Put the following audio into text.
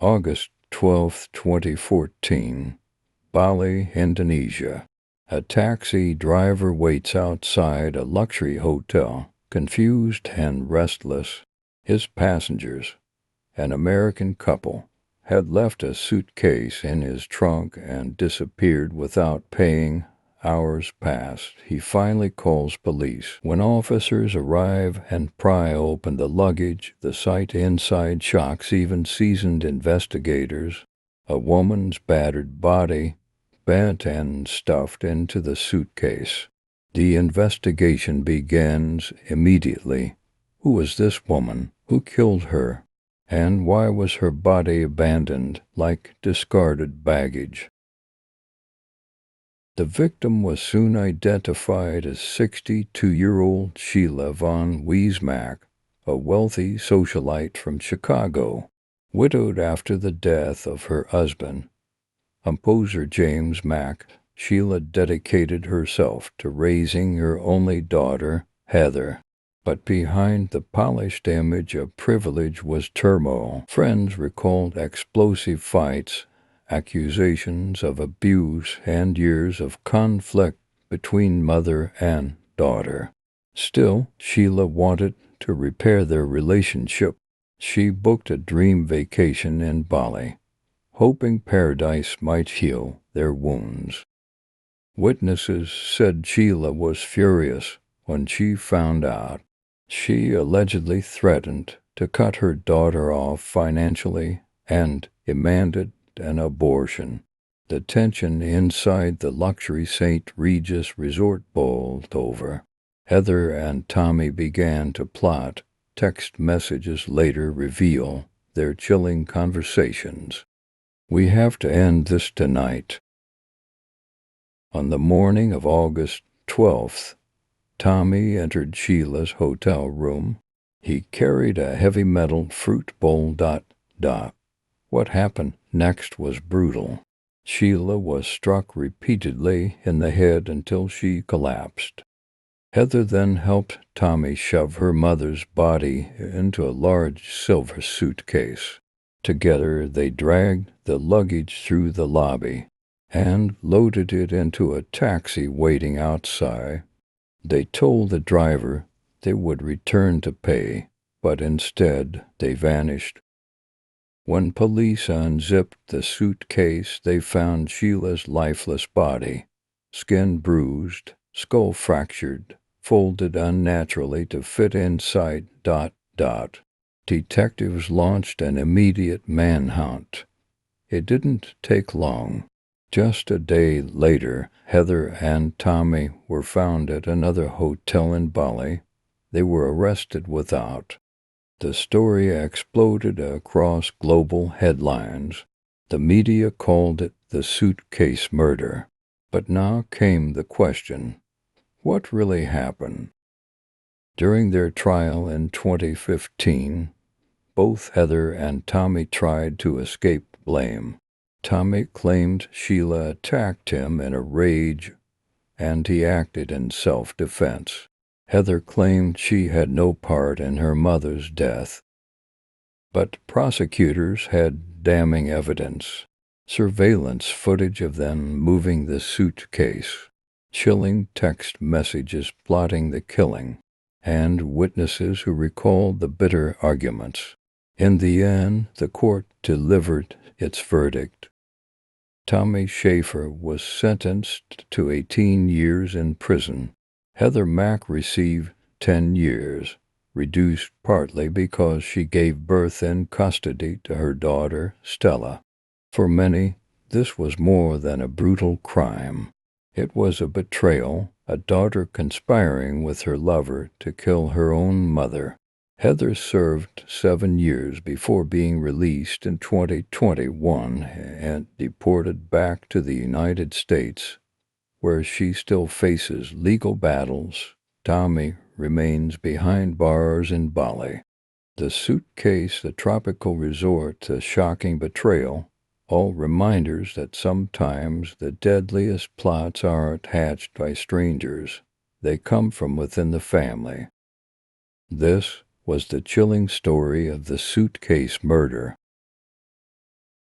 August 12, 2014, Bali, Indonesia. A taxi driver waits outside a luxury hotel, confused and restless. His passengers, an American couple, had left a suitcase in his trunk and disappeared without paying. Hours pass. He finally calls police. When officers arrive and pry open the luggage, the sight inside shocks even seasoned investigators. A woman's battered body, bent and stuffed into the suitcase. The investigation begins immediately. Who was this woman? Who killed her? And why was her body abandoned like discarded baggage? The victim was soon identified as 62-year-old Sheila von Wiese-Mack, a wealthy socialite from Chicago, widowed after the death of her husband, composer James Mack. Sheila dedicated herself to raising her only daughter, Heather. But behind the polished image of privilege was turmoil. Friends recalled explosive fights, accusations of abuse, and years of conflict between mother and daughter. Still, Sheila wanted to repair their relationship. She booked a dream vacation in Bali, hoping paradise might heal their wounds. Witnesses said Sheila was furious when she found out. She allegedly threatened to cut her daughter off financially and demanded an abortion. The tension inside the luxury St. Regis resort boiled over. Heather and Tommy began to plot. Text messages later reveal their chilling conversations. "We have to end this tonight." On the morning of August 12th, Tommy entered Sheila's hotel room. He carried a heavy metal fruit bowl. What happened next was brutal. Sheila was struck repeatedly in the head until she collapsed. Heather then helped Tommy shove her mother's body into a large silver suitcase. Together they dragged the luggage through the lobby and loaded it into a taxi waiting outside. They told the driver they would return to pay, but instead they vanished. When police unzipped the suitcase, they found Sheila's lifeless body, skin bruised, skull fractured, folded unnaturally to fit inside. Detectives launched an immediate manhunt. It didn't take long. Just a day later, Heather and Tommy were found at another hotel in Bali. They were arrested without. The story exploded across global headlines. The media called it the Suitcase murder. But now came the question, what really happened? During their trial in 2015, both Heather and Tommy tried to escape blame. Tommy claimed Sheila attacked him in a rage, and he acted in self-defense. Heather claimed she had no part in her mother's death. But prosecutors had damning evidence. Surveillance footage of them moving the suitcase, chilling text messages plotting the killing, and witnesses who recalled the bitter arguments. In the end, the court delivered its verdict. Tommy Schaefer was sentenced to 18 years in prison. Heather Mack received 10 years, reduced partly because she gave birth in custody to her daughter, Stella. For many, this was more than a brutal crime. It was a betrayal, a daughter conspiring with her lover to kill her own mother. Heather served 7 years before being released in 2021 and deported back to the United States, where she still faces legal battles. Tommy remains behind bars in Bali. The suitcase, the tropical resort, the shocking betrayal, all reminders that sometimes the deadliest plots aren't hatched by strangers. They come from within the family. This was the chilling story of the Suitcase murder.